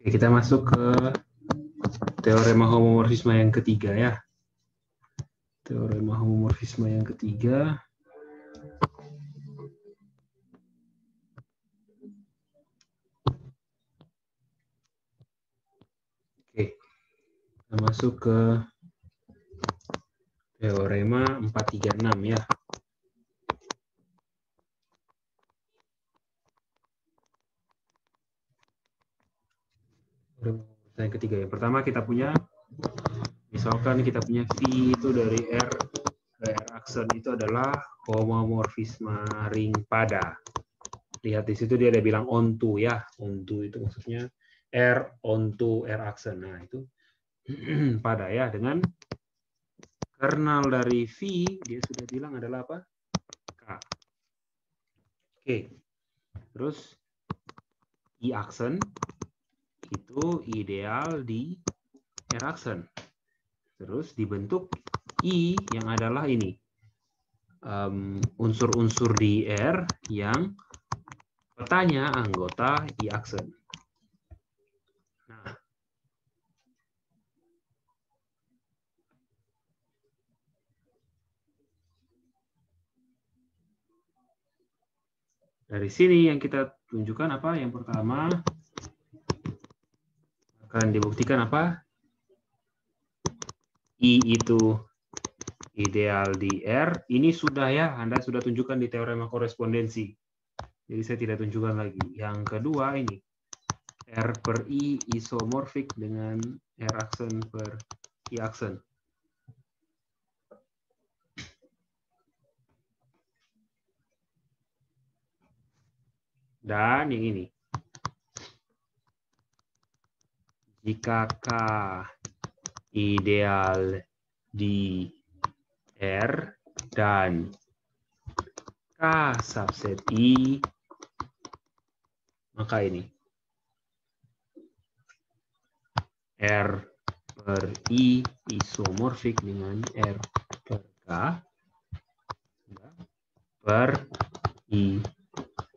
Oke, kita masuk ke teorema homomorfisme yang ketiga ya. Teorema homomorfisme yang ketiga. Oke, kita masuk ke teorema 436 ya. Yang ketiga, yang pertama kita punya, misalkan kita punya V itu dari R ke R aksen itu adalah homomorfisme ring pada. Lihat di situ dia ada bilang onto ya, onto itu maksudnya R onto R aksen. Nah itu pada ya, dengan kernel dari V dia sudah bilang adalah apa? K. Oke, terus I aksen itu ideal di R aksen. Terus dibentuk I yang adalah ini unsur-unsur di R yang petanya anggota I aksen. Nah, dari sini yang kita tunjukkan apa? Yang pertama akan dibuktikan apa? I itu ideal di R. Ini sudah ya, Anda sudah tunjukkan di teorema korespondensi. Jadi saya tidak tunjukkan lagi. Yang kedua ini, R per I isomorfik dengan R aksen per I aksen. Dan yang ini. Jika K ideal di R dan K subset I, maka ini R per I isomorfik dengan R per K per I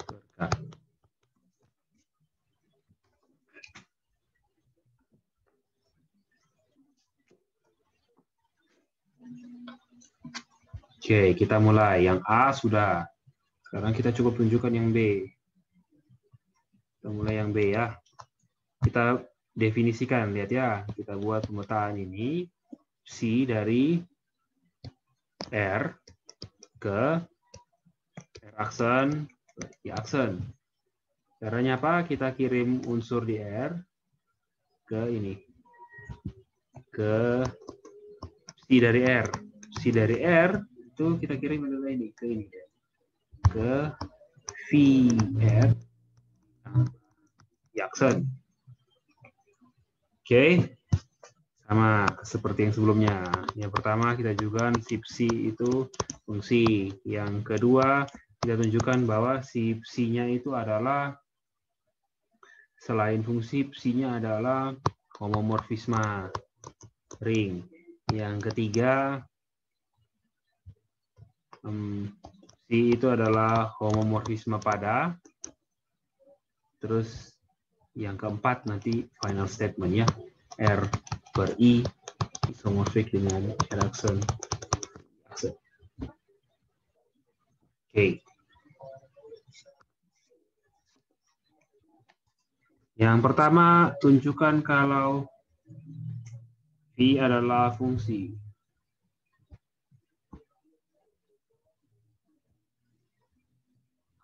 per K. Oke, kita mulai. Yang A sudah. Sekarang kita cukup tunjukkan yang B. Kita mulai yang B ya. Kita definisikan, lihat ya. Kita buat pemetaan ini. C dari R ke R aksen, I aksen. Caranya apa? Kita kirim unsur di R ke ini. Ke C dari R. C dari R itu kita kirim adalah ini, ke ini. Ke VR I aksen. Oke. Sama seperti yang sebelumnya. Yang pertama kita tunjukkan sip C itu fungsi. Yang kedua kita tunjukkan bahwa sip C-nya itu adalah selain fungsi, C-nya adalah homomorfisme ring. Yang ketiga C itu adalah homomorfisme pada. Terus yang keempat nanti final statement ya. R per I isomorfik dengan R aksen. Oke. Yang pertama, tunjukkan kalau V adalah fungsi.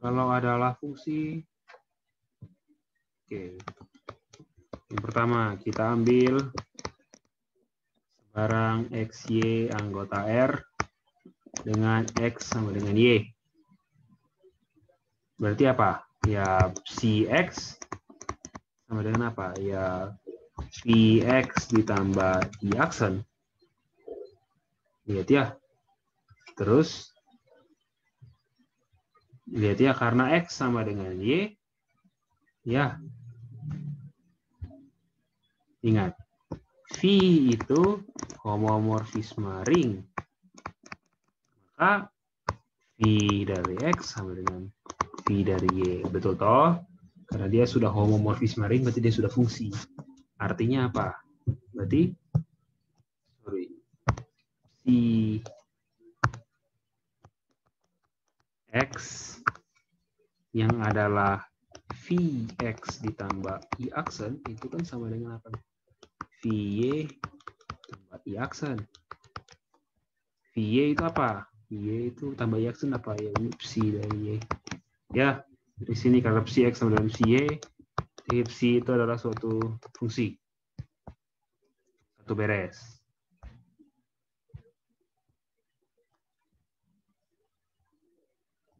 Kalau adalah fungsi, oke. Yang pertama, kita ambil sebarang XY anggota R dengan X sama dengan Y. Berarti apa? Ya, CX sama dengan apa? Ya, VX ditambah I aksen. Lihat ya. Terus, lihat ya, karena X sama dengan Y, ya. Ingat, V itu homomorfisme ring. Maka V dari X sama dengan V dari Y. Betul toh? Karena dia sudah homomorfisme ring, berarti dia sudah fungsi. Artinya apa? Berarti si X yang adalah Vx ditambah I aksen itu kan sama dengan apa? Vy tambah I aksen. Vy itu apa? Vy itu tambah I aksen apa? Ya, ini psi dari Y. Ya, di sini karena psi X sama dengan psi Y, psi itu adalah suatu fungsi. Satu beres.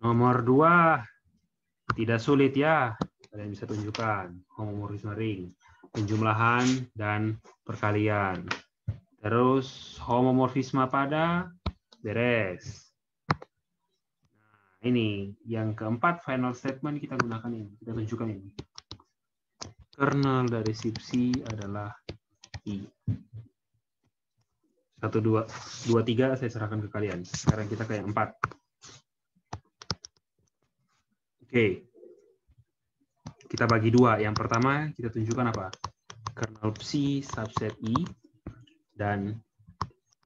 Nomor 2, tidak sulit ya. Kalian bisa tunjukkan homomorfisme ring, penjumlahan dan perkalian. Terus homomorfisme pada beres. Nah, ini yang keempat, final statement kita gunakan ini. Kita tunjukkan ini. Kernel dari sub C adalah I. 1, 2, 3 saya serahkan ke kalian. Sekarang kita ke yang 4. Oke. Kita bagi 2. Yang pertama kita tunjukkan apa? Kernel psi subset I. Dan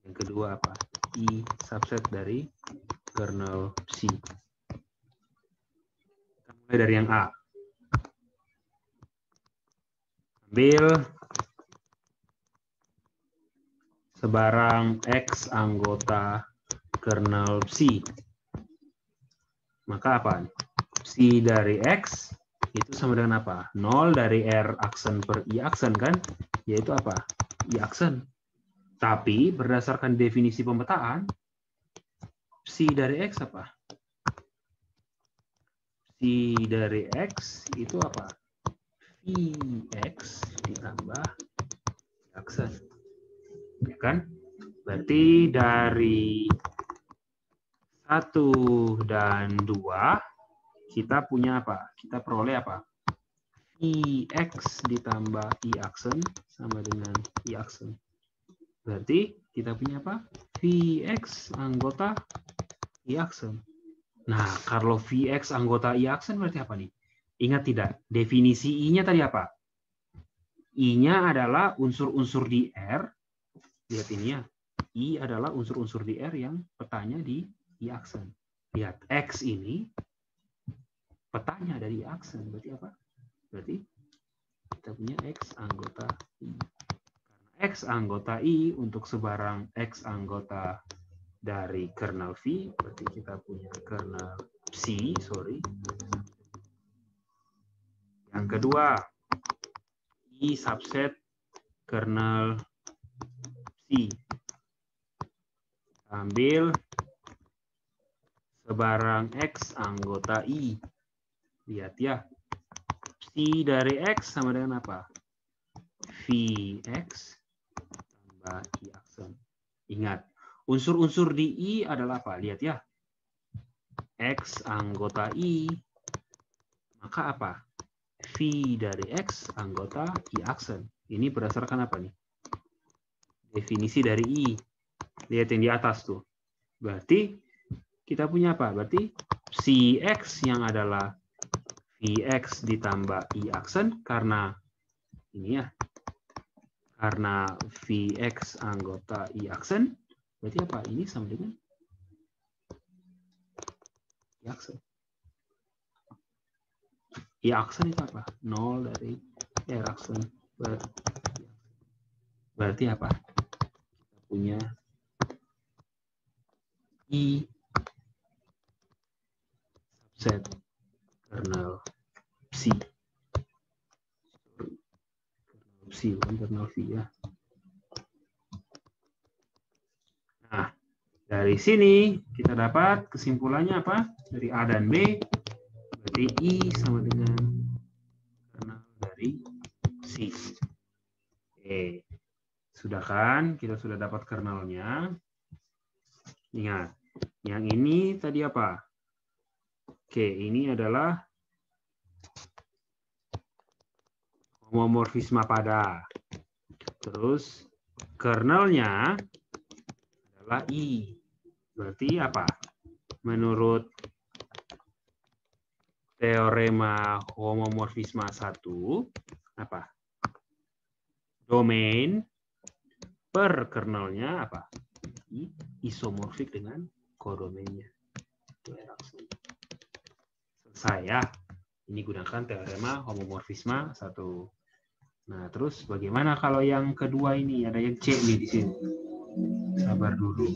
yang kedua apa? I subset dari kernel psi. Kita mulai dari yang A. Ambil sebarang X anggota kernel psi. Maka apa? Psi dari X itu sama dengan apa? 0 dari R aksen per I aksen kan? Yaitu apa? I aksen. Tapi berdasarkan definisi pemetaan, psi dari X apa? Psi dari X itu apa? Vx ditambah I aksen. Ya kan? Berarti dari 1 dan 2 kita punya apa? Kita peroleh apa? Vx ditambah I aksen sama dengan I aksen. Berarti kita punya apa? Vx anggota I aksen. Nah, kalau Vx anggota I aksen berarti apa nih? Ingat tidak? Definisi I-nya tadi apa? I-nya adalah unsur-unsur di R. Lihat ini ya. I adalah unsur-unsur di R yang petanya di I aksen. Lihat, X ini petanya dari I aksen. Berarti apa? Berarti kita punya X anggota I. Karena X anggota I untuk sebarang X anggota dari kernel V, berarti kita punya kernel psi, Yang kedua, I subset kernel psi. Ambil sebarang X anggota I. Lihat ya. Psi dari X sama dengan apa? Vx tambah I aksen. Ingat, unsur-unsur di I adalah apa? Lihat ya. X anggota I. Maka apa? V dari X anggota I aksen. Ini berdasarkan apa nih? Definisi dari I. Lihat yang di atas tuh. Berarti kita punya apa? Berarti psi X yang adalah Vx ditambah I aksen karena ini ya. Karena Vx anggota I aksen, berarti apa? Ini sama dengan I aksen. I aksen itu apa? 0 dari R aksen. Berarti apa? Kita punya I subset kernel psi. Kernel psi bukan kernel V ya. Nah, dari sini kita dapat kesimpulannya apa? Dari A dan B, berarti I sama dengan kernel dari psi. Oke. Sudah kan? Kita sudah dapat kernelnya. Ingat, yang ini tadi apa? Oke, ini adalah homomorfisme pada. Terus kernelnya adalah I. Berarti apa? Menurut teorema homomorfisme 1 apa? Domain per kernelnya apa? Isomorfik dengan kodomainnya. Selesai ya. Ini gunakan teorema homomorfisme 1. Nah, terus bagaimana kalau yang kedua ini? Ada yang C nih di sini. Sabar dulu.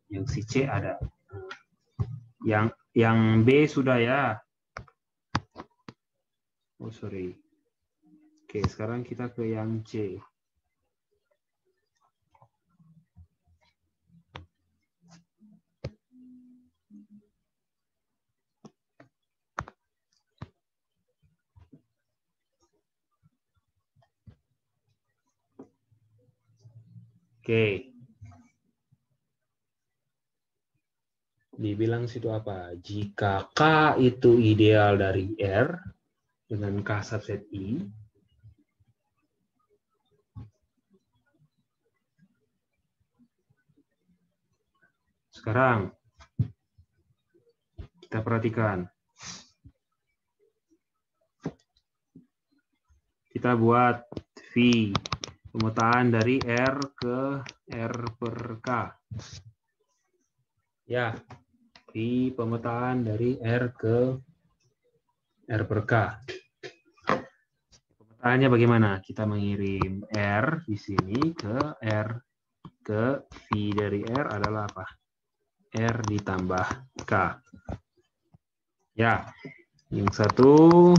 Yang si C ada. Yang B sudah ya. Oh, sorry. Oke, sekarang kita ke yang C. Oke. Dibilang situ apa? Jika K itu ideal dari R dengan K subset I, sekarang kita perhatikan. Kita buat V, pemetaan dari R ke R per K. Ya, V pemetaan dari R ke R per K. Pemetaannya bagaimana? Kita mengirim R di sini ke R, ke V dari R adalah apa? R ditambah K. Ya, yang satu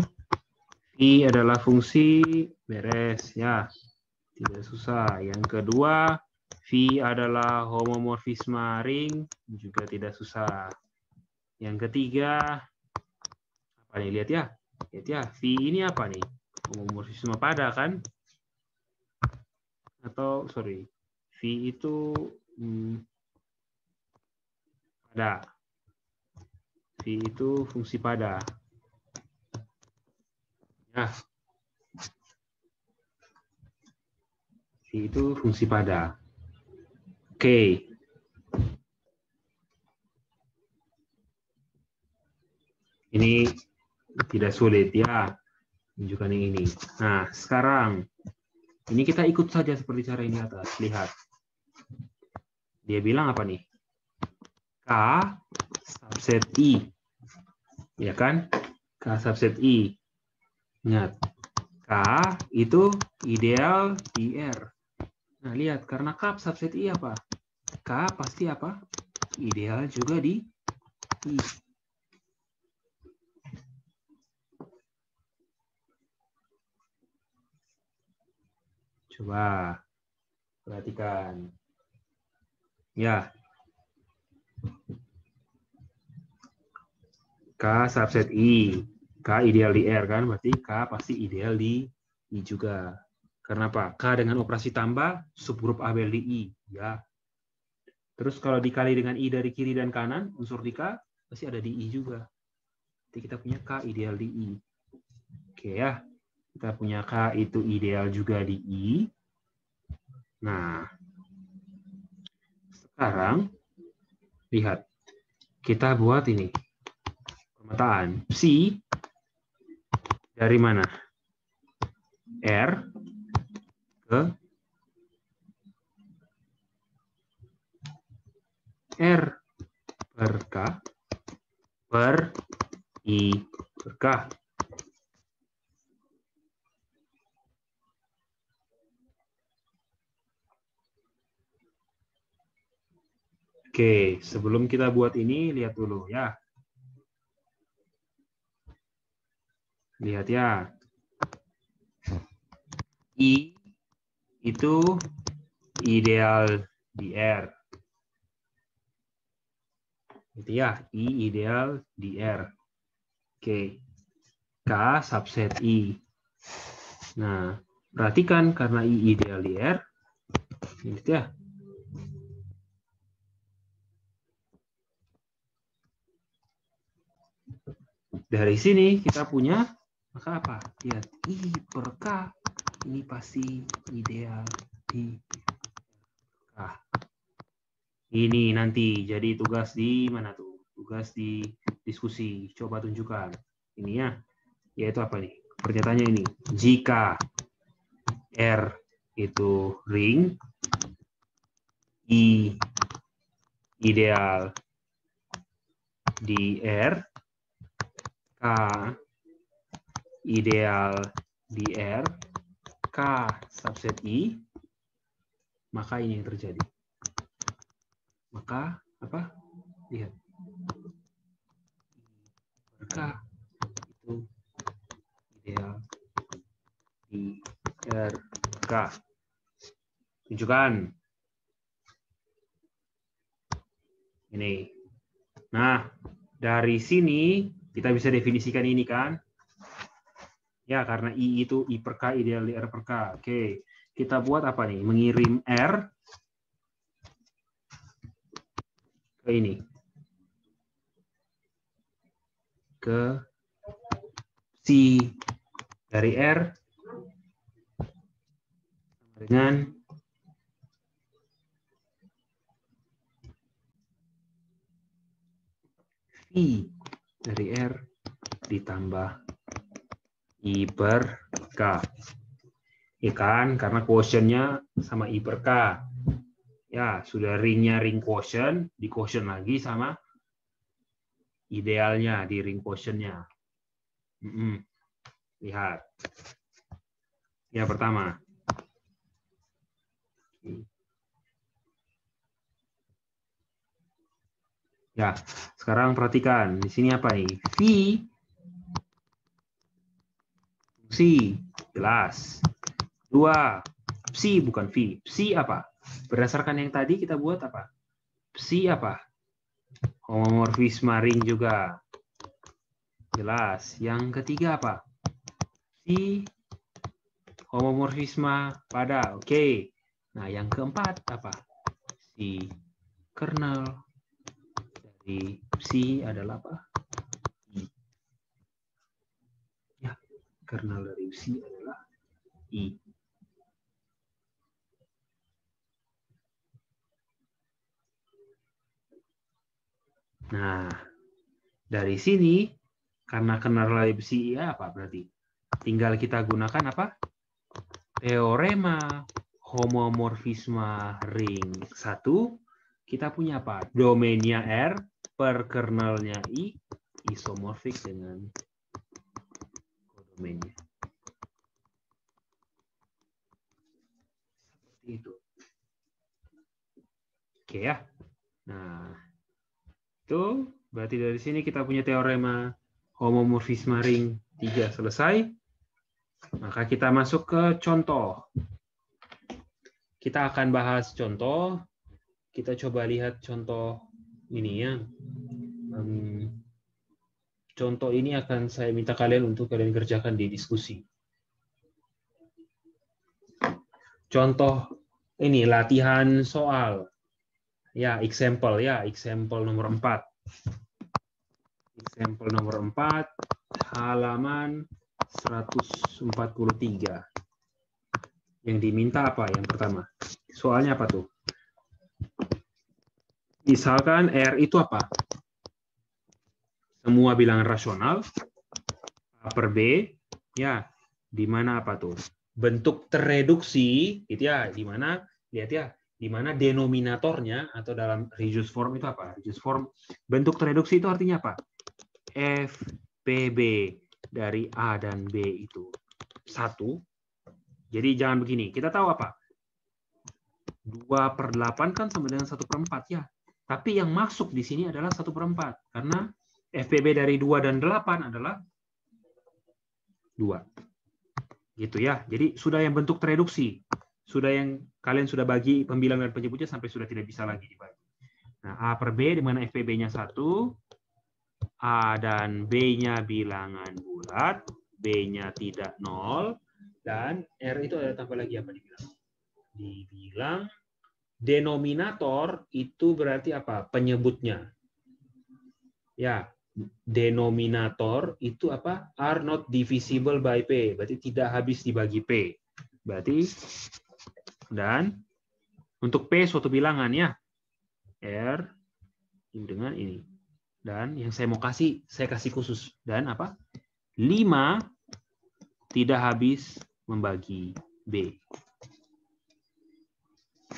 I adalah fungsi beres ya, tidak susah. Yang kedua V adalah homomorfisme ring, juga tidak susah. Yang ketiga apa nih? Lihat ya, V ini apa nih? Homomorfisme pada kan? Atau sorry, V itu pada. V itu fungsi pada. Nah, V itu fungsi pada. Oke. Ini tidak sulit ya. Tunjukkan yang ini. Nah, sekarang ini kita ikut saja seperti cara ini atas. Lihat. Dia bilang apa nih? K subset I. Ya kan? K subset I. Ingat. K itu ideal di R. Nah, lihat. Karena K subset I apa? K pasti apa? Ideal juga di I. Coba perhatikan. Ya. K subset I. K ideal di R kan? Berarti K pasti ideal di I juga. Karena apa? K dengan operasi tambah, subgrup Abel di I. Ya. Terus kalau dikali dengan I dari kiri dan kanan, unsur di K, pasti ada di I juga. Jadi kita punya K ideal di I. Oke ya. Kita punya K itu ideal juga di I. Nah. Sekarang, lihat. Kita buat ini. Pemetaan. Psi dari mana? R ke R per K per I per K. Oke, sebelum kita buat ini, lihat dulu ya. Lihat ya. I itu ideal di R. Gitu ya, I ideal di R. Oke. K subset I. Nah, perhatikan karena I ideal di R. Gitu ya. Dari sini kita punya, maka apa? Lihat, I per K. Ini pasti ideal di K. Ini nanti jadi tugas di mana tuh? Tugas di diskusi. Coba tunjukkan. Ini ya. Yaitu apa nih? Pernyataannya ini. Jika R itu ring, I ideal di R, K ideal di R, K subset I, maka ini yang terjadi. Maka apa? Lihat. K itu ideal di R, K. Tunjukkan. Ini. Nah, dari sini kita bisa definisikan ini kan. Ya, karena I itu I per K ideal di R per K. Oke, kita buat apa nih? Mengirim R ke ini. Ke C dari R dengan I dari R ditambah I per K. Ya kan, karena quotient-nya sama I per K. Ya, sudah ringnya ring quotient, di quotient lagi sama idealnya di ring quotient-nya. Lihat. Ya, pertama. Ya, sekarang perhatikan. Di sini apa nih? V fungsi. Jelas. 2. Psi bukan V. Psi apa? Berdasarkan yang tadi kita buat apa? Psi apa? Homomorfisme ring juga. Jelas. Yang ketiga apa? Psi homomorfisme pada. Oke. Nah, yang keempat apa? Si kernel dari psi adalah apa? I. Ya, kernel dari psi adalah I. Nah, dari sini karena kernel dari psi I apa berarti? Tinggal kita gunakan apa? Teorema homomorfisme ring 1. Kita punya apa? Domainnya R per kernelnya I isomorfik dengan kodomainnya. Seperti itu. Oke ya. Nah, itu berarti dari sini kita punya teorema homomorfisme ring 3 selesai. Maka kita masuk ke contoh. Kita akan bahas contoh. Kita coba lihat contoh ini ya. Contoh ini akan saya minta kalian untuk kalian kerjakan di diskusi. Contoh ini latihan soal. Ya, example ya, example nomor 4. Example nomor 4, halaman 143. Yang diminta apa yang pertama? Soalnya apa tuh? Misalkan R itu apa? Semua bilangan rasional, A per B, ya, di mana apa tuh? Bentuk tereduksi, gitu ya, di mana, lihat ya, di mana denominatornya, atau dalam reduced form itu apa? Reduced form, bentuk tereduksi itu artinya apa? F, PB dari A dan B itu 1. Jadi jangan begini, kita tahu apa? 2/8 kan sama dengan 1/4 ya. Tapi yang masuk di sini adalah 1/4. Karena FPB dari 2 dan 8 adalah 2. Gitu ya. Jadi sudah yang bentuk tereduksi. Sudah yang kalian sudah bagi pembilang dan penyebutnya sampai sudah tidak bisa lagi dibagi. Nah, A per B di mana FPB-nya 1, A dan B-nya bilangan bulat, B-nya tidak 0, dan R itu ada tambah lagi apa dibilang? Dibilang denominator itu berarti apa? Penyebutnya. Ya, denominator itu apa? Are not divisible by P. Berarti tidak habis dibagi P. Berarti, dan untuk P suatu bilangan ya. R dengan ini. Dan yang saya mau kasih, saya kasih khusus. Dan apa? 5 tidak habis membagi B.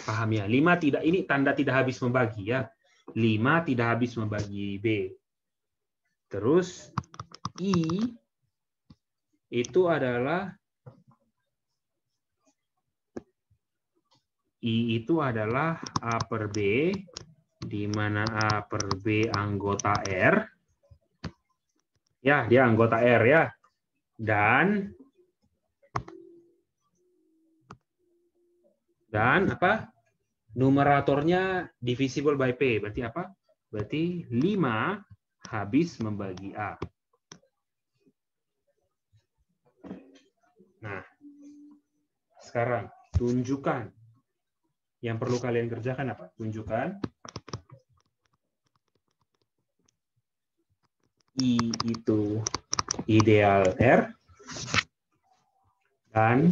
Paham ya? 5 tidak, ini tanda tidak habis membagi ya. 5 tidak habis membagi B. Terus I itu adalah A per B, di mana A per B anggota R. Ya, dia anggota R ya. Dan apa? Numeratornya divisible by P. Berarti apa? Berarti 5 habis membagi A. Nah, sekarang tunjukkan. Yang perlu kalian kerjakan apa? Tunjukkan I itu ideal R dan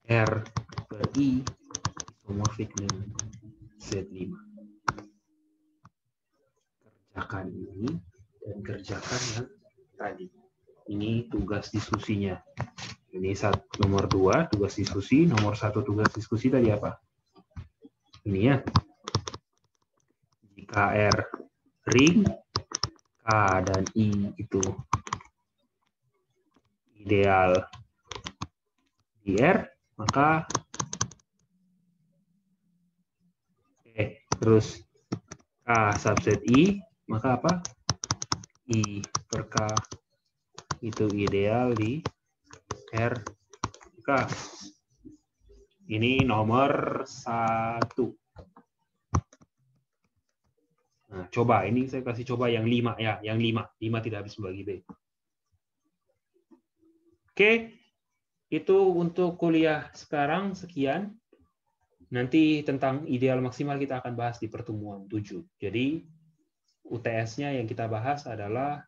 R per I isomorfik dengan Z5. Kerjakan ini dan kerjakan yang tadi. Ini tugas diskusinya. Ini nomor 2 tugas diskusi, nomor 1 tugas diskusi tadi apa? Ini ya. Jika R ring, K dan I itu ideal di R, maka terus K subset I, maka apa? I per K itu ideal di R K. Ini nomor 1. Nah, coba ini saya kasih coba yang 5 ya, yang 5 tidak habis membagi B. Oke, itu untuk kuliah sekarang sekian. Nanti tentang ideal maksimal kita akan bahas di pertemuan 7. Jadi UTS-nya yang kita bahas adalah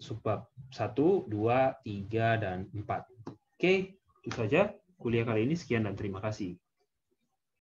subbab 1, 2, 3, dan 4. Oke, itu saja kuliah kali ini. Sekian dan terima kasih.